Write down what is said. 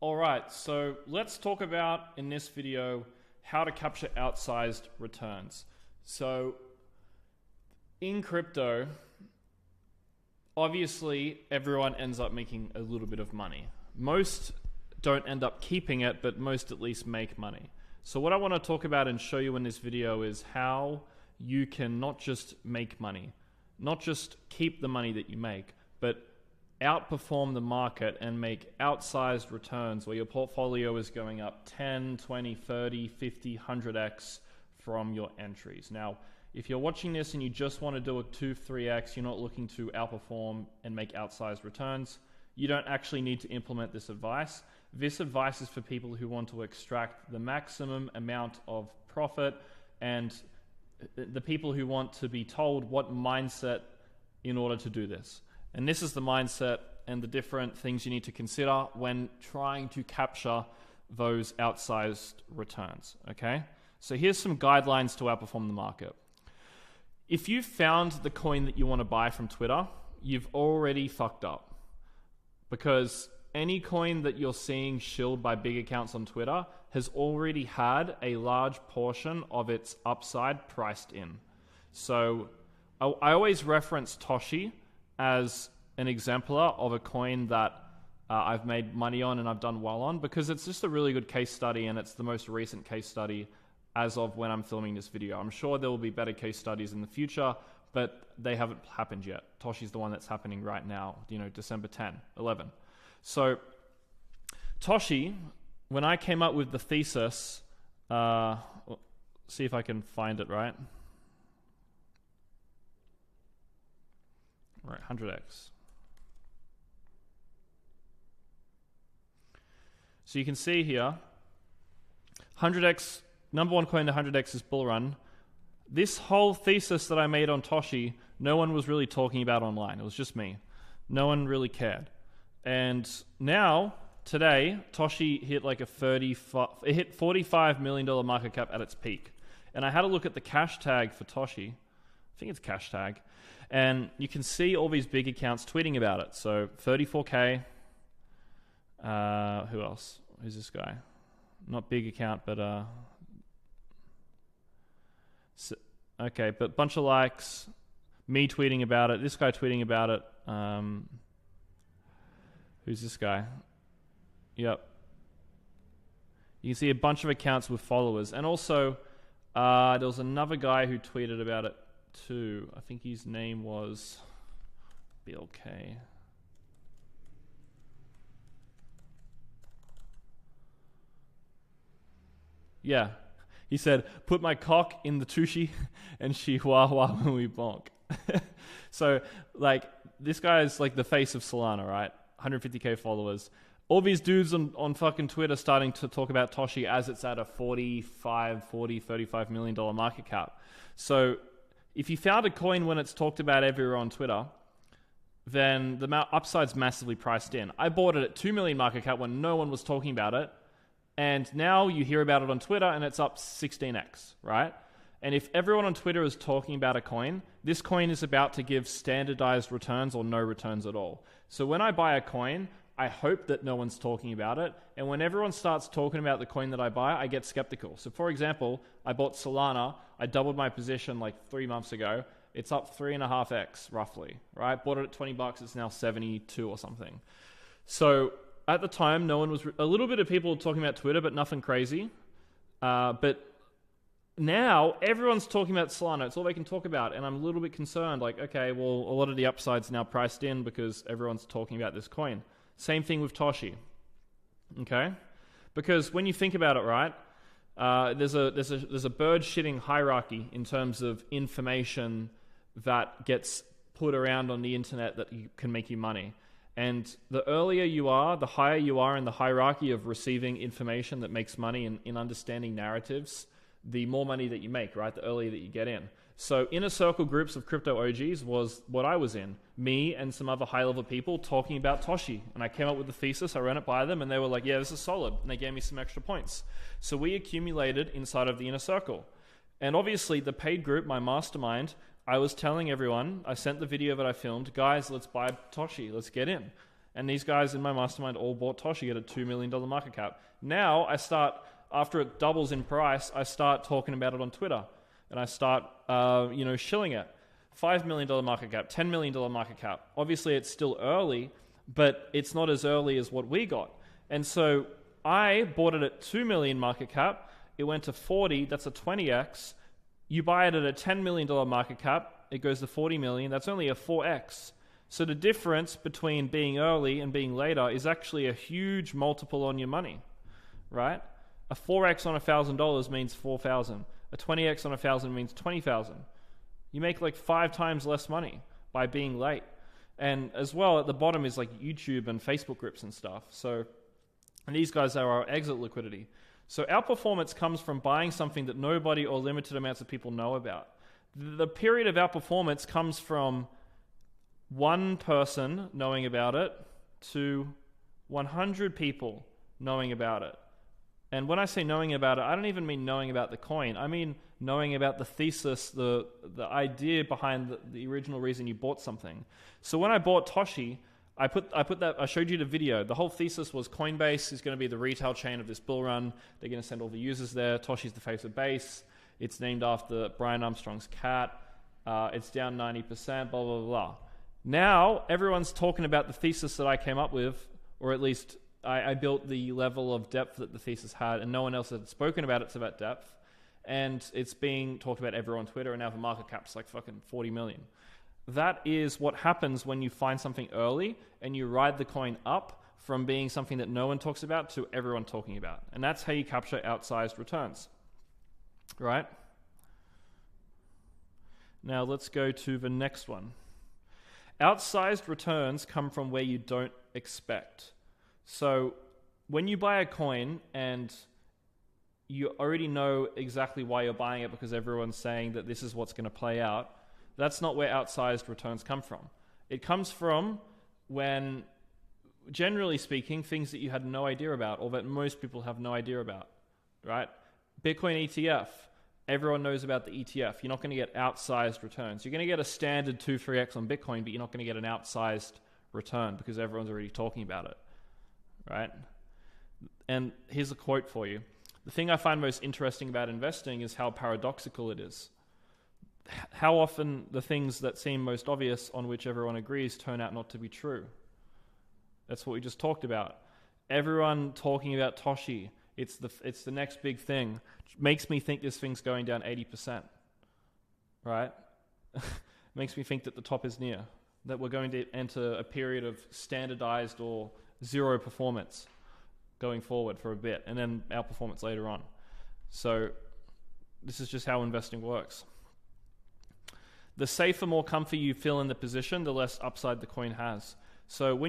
Alright, so let's talk about in this video how to capture outsized returns. So in crypto, obviously everyone ends up making a little bit of money. Most don't end up keeping it, but most at least make money. So what I want to talk about and show you in this video is how you can not just make money, not just keep the money that you make, but outperform the market and make outsized returns where your portfolio is going up 10, 20, 30, 50, 100x from your entries. Now, if you're watching this and you just want to do a 2, 3x, you're not looking to outperform and make outsized returns, you don't actually need to implement this advice. This advice is for people who want to extract the maximum amount of profit and the people who want to be told what mindset in order to do this. And this is the mindset and the different things you need to consider when trying to capture those outsized returns, okay? So here's some guidelines to outperform the market. If you found the coin that you want to buy from Twitter, you've already fucked up. Because any coin that you're seeing shilled by big accounts on Twitter has already had a large portion of its upside priced in. So I always reference Toshi as an exemplar of a coin that I've made money on and I've done well on, because it's just a really good case study, and it's the most recent case study as of when I'm filming this video. I'm sure there will be better case studies in the future, but they haven't happened yet. Toshi's the one that's happening right now, December 10, 11. So Toshi, when I came up with the thesis, see if I can find it right. Right, 100x. So you can see here, 100x, number one coin to 100x is bull run. This whole thesis that I made on Toshi, no one was really talking about online. It was just me. No one really cared. And now, today, Toshi hit like it hit $45 million market cap at its peak. And I had a look at the cash tag for Toshi. I think it's cash tag. And you can see all these big accounts tweeting about it. So 34K. Who else? Who's this guy? Not big account, but okay, but bunch of likes. Me tweeting about it. This guy tweeting about it. Who's this guy? Yep. You can see a bunch of accounts with followers, and also there was another guy who tweeted about it too. I think his name was BLK. Yeah. He said, put my cock in the tushy and she wah wah when we bonk. So, this guy is like the face of Solana, right? 150k followers. All these dudes on fucking Twitter starting to talk about Toshi as it's at a $35 million market cap. So, if you found a coin when it's talked about everywhere on Twitter, then the upside's massively priced in. I bought it at 2 million market cap when no one was talking about it. And now you hear about it on Twitter and it's up 16x, right? And if everyone on Twitter is talking about a coin, this coin is about to give standardized returns or no returns at all. So when I buy a coin, I hope that no one's talking about it. And when everyone starts talking about the coin that I buy, I get skeptical. So for example, I bought Solana. I doubled my position like 3 months ago. It's up 3.5x roughly, right? Bought it at 20 bucks. It's now 72 or something. So at the time, no one was... A little bit of people talking about Twitter, but nothing crazy. But now, everyone's talking about Solana. It's all they can talk about. And I'm a little bit concerned. Like, okay, well, a lot of the upside's now priced in because everyone's talking about this coin. Same thing with Toshi. Okay? Because when you think about it, right, there's a bird shitting hierarchy in terms of information that gets put around on the internet that can make you money. And the earlier you are, the higher you are in the hierarchy of receiving information that makes money and in understanding narratives, the more money that you make, right? The earlier that you get in. So inner circle groups of crypto OGs was what I was in. Me and some other high-level people talking about Toshi. And I came up with the thesis, I ran it by them, and they were like, yeah, this is solid. And they gave me some extra points. So we accumulated inside of the inner circle. And obviously, the paid group, my mastermind, I was telling everyone, I sent the video that I filmed, guys, let's buy Toshi, let's get in. And these guys in my mastermind all bought Toshi at a $2 million market cap. Now I start, after it doubles in price, I start talking about it on Twitter. And I start, shilling it. $5 million market cap, $10 million market cap. Obviously it's still early, but it's not as early as what we got. And so I bought it at 2 million market cap. It went to 40. That's a 20x. You buy it at a $10 million market cap. It goes to 40 million. That's only a 4x. So the difference between being early and being later is actually a huge multiple on your money, right? A 4x on $1,000 means 4,000. A 20x on 1,000 means 20,000. You make like 5 times less money by being late. And as well, at the bottom is like YouTube and Facebook groups and stuff. And these guys are our exit liquidity. So outperformance comes from buying something that nobody or limited amounts of people know about. The period of outperformance comes from one person knowing about it to 100 people knowing about it. And when I say knowing about it, I don't even mean knowing about the coin. I mean knowing about the thesis, the idea behind the original reason you bought something. So when I bought Toshi, I showed you the video. The whole thesis was Coinbase is going to be the retail chain of this bull run. They're going to send all the users there. Toshi's the face of base. It's named after Brian Armstrong's cat. It's down 90%, blah, blah, blah. Now, everyone's talking about the thesis that I came up with, or at least I built the level of depth that the thesis had, and no one else had spoken about it to that depth. And it's being talked about everywhere on Twitter, and now the market cap's like fucking 40 million. That is what happens when you find something early and you ride the coin up from being something that no one talks about to everyone talking about. And that's how you capture outsized returns. Right? Now let's go to the next one. Outsized returns come from where you don't expect. So when you buy a coin and you already know exactly why you're buying it because everyone's saying that this is what's going to play out, that's not where outsized returns come from. It comes from when, generally speaking, things that you had no idea about or that most people have no idea about, right? Bitcoin ETF. Everyone knows about the ETF. You're not going to get outsized returns. You're going to get a standard 2-3x on Bitcoin, but you're not going to get an outsized return because everyone's already talking about it, right? And here's a quote for you. The thing I find most interesting about investing is how paradoxical it is. How often the things that seem most obvious on which everyone agrees turn out not to be true. That's what we just talked about. Everyone talking about Toshi. It's the next big thing. It makes me think this thing's going down 80%. Right? Makes me think that the top is near. That we're going to enter a period of standardized or zero performance going forward for a bit, and then outperformance later on. So this is just how investing works. The safer, more comfy you feel in the position, the less upside the coin has. So when